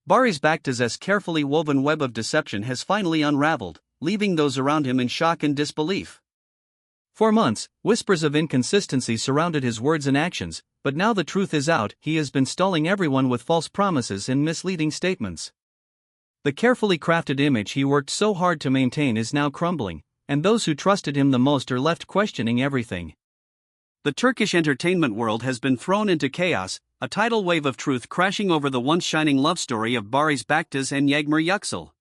Barış Baktaş's carefully woven web of deception has finally unraveled, leaving those around him in shock and disbelief. For months, whispers of inconsistency surrounded his words and actions, but now the truth is out. He has been stalling everyone with false promises and misleading statements. The carefully crafted image he worked so hard to maintain is now crumbling, and those who trusted him the most are left questioning everything. The Turkish entertainment world has been thrown into chaos, a tidal wave of truth crashing over the once shining love story of Barış Baktaş and Yagmur Yüksel.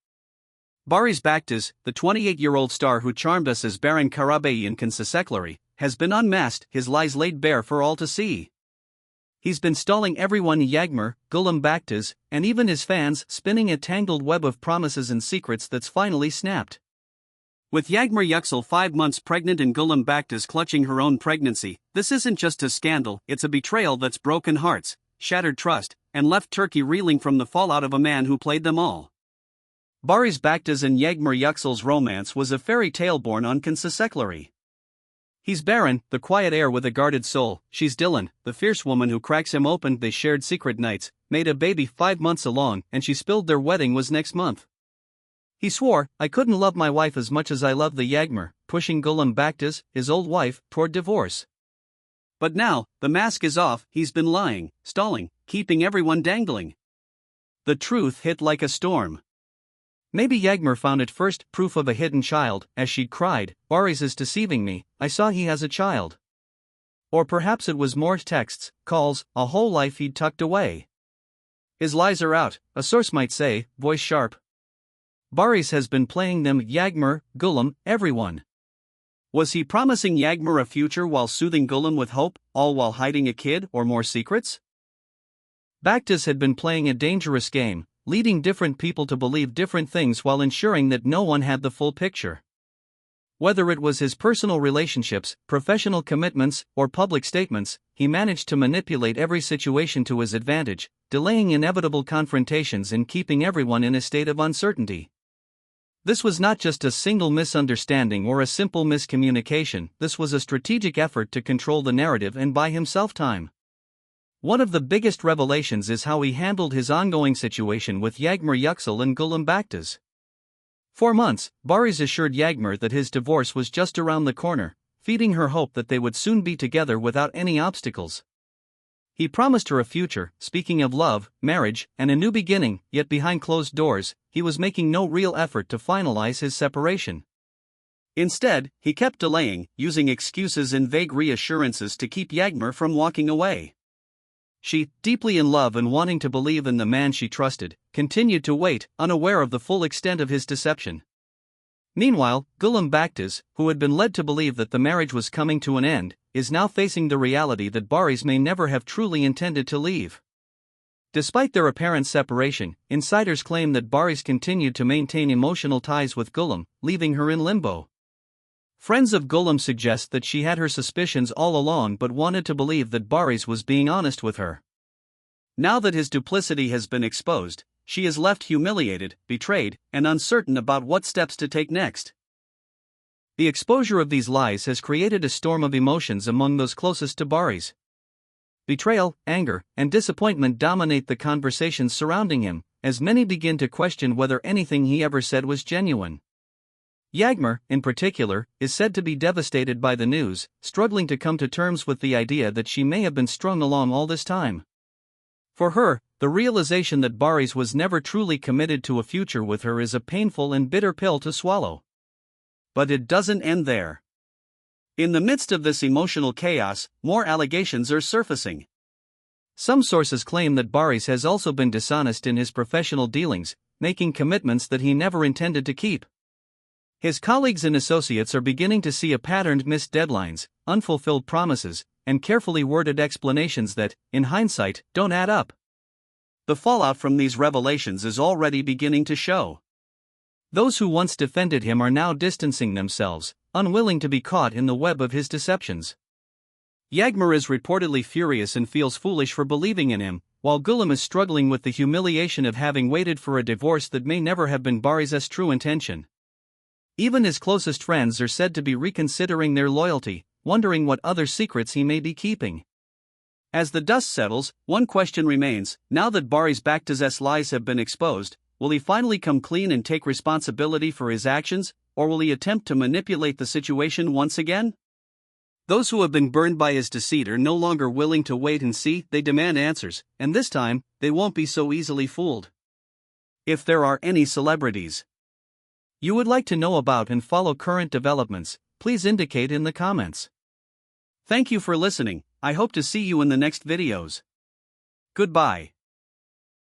Barış Baktaş, the 28-year-old star who charmed us as Baron Karabey in Consekleri, has been unmasked, his lies laid bare for all to see. He's been stalling everyone, Yagmur, Gülüm Baktaş, and even his fans, spinning a tangled web of promises and secrets that's finally snapped. With Yagmur Yüksel 5 months pregnant and Gülüm Baktaş clutching her own pregnancy, this isn't just a scandal, it's a betrayal that's broken hearts, shattered trust, and left Turkey reeling from the fallout of a man who played them all. Barış Baktaş and Yagmur Yüksel's romance was a fairy tale born on Consekleri. He's Baron, the quiet heir with a guarded soul, she's Dylan, the fierce woman who cracks him open. They shared secret nights, made a baby 5 months along, and she spilled their wedding was next month. He swore, I couldn't love my wife as much as I love the Yagmur, pushing Gülüm Baktaş, his old wife, toward divorce. But now, the mask is off, he's been lying, stalling, keeping everyone dangling. The truth hit like a storm. Maybe Yagmur found it first, proof of a hidden child, as she'd cried, Barış is deceiving me, I saw he has a child. Or perhaps it was more texts, calls, a whole life he'd tucked away. His lies are out, a source might say, voice sharp. Barış has been playing them, Yagmur, Gülüm, everyone. Was he promising Yagmur a future while soothing Gülüm with hope, all while hiding a kid or more secrets? Baktaş had been playing a dangerous game, leading different people to believe different things while ensuring that no one had the full picture. Whether it was his personal relationships, professional commitments, or public statements, he managed to manipulate every situation to his advantage, delaying inevitable confrontations and keeping everyone in a state of uncertainty. This was not just a single misunderstanding or a simple miscommunication, this was a strategic effort to control the narrative and buy himself time. One of the biggest revelations is how he handled his ongoing situation with Yagmur Yüksel and Gülüm Baktaş. For months, Barış assured Yagmur that his divorce was just around the corner, feeding her hope that they would soon be together without any obstacles. He promised her a future, speaking of love, marriage, and a new beginning, yet behind closed doors, he was making no real effort to finalize his separation. Instead, he kept delaying, using excuses and vague reassurances to keep Yagmur from walking away. She, deeply in love and wanting to believe in the man she trusted, continued to wait, unaware of the full extent of his deception. Meanwhile, Gülüm Baktaş, who had been led to believe that the marriage was coming to an end, is now facing the reality that Barış may never have truly intended to leave. Despite their apparent separation, insiders claim that Barış continued to maintain emotional ties with Gülüm, leaving her in limbo. Friends of Gülüm suggest that she had her suspicions all along but wanted to believe that Barış was being honest with her. Now that his duplicity has been exposed, she is left humiliated, betrayed, and uncertain about what steps to take next. The exposure of these lies has created a storm of emotions among those closest to Barış. Betrayal, anger, and disappointment dominate the conversations surrounding him, as many begin to question whether anything he ever said was genuine. Yagmur, in particular, is said to be devastated by the news, struggling to come to terms with the idea that she may have been strung along all this time. For her, the realization that Barış was never truly committed to a future with her is a painful and bitter pill to swallow. But it doesn't end there. In the midst of this emotional chaos, more allegations are surfacing. Some sources claim that Barış has also been dishonest in his professional dealings, making commitments that he never intended to keep. His colleagues and associates are beginning to see a pattern: missed deadlines, unfulfilled promises, and carefully worded explanations that, in hindsight, don't add up. The fallout from these revelations is already beginning to show. Those who once defended him are now distancing themselves, unwilling to be caught in the web of his deceptions. Yagmur is reportedly furious and feels foolish for believing in him, while Gülüm is struggling with the humiliation of having waited for a divorce that may never have been Barış's true intention. Even his closest friends are said to be reconsidering their loyalty, wondering what other secrets he may be keeping. As the dust settles, one question remains: now that Barış's Baktaş's lies have been exposed, will he finally come clean and take responsibility for his actions, or will he attempt to manipulate the situation once again? Those who have been burned by his deceit are no longer willing to wait and see, they demand answers, and this time, they won't be so easily fooled. If there are any celebrities you would like to know about and follow current developments, please indicate in the comments. Thank you for listening. I hope to see you in the next videos. Goodbye.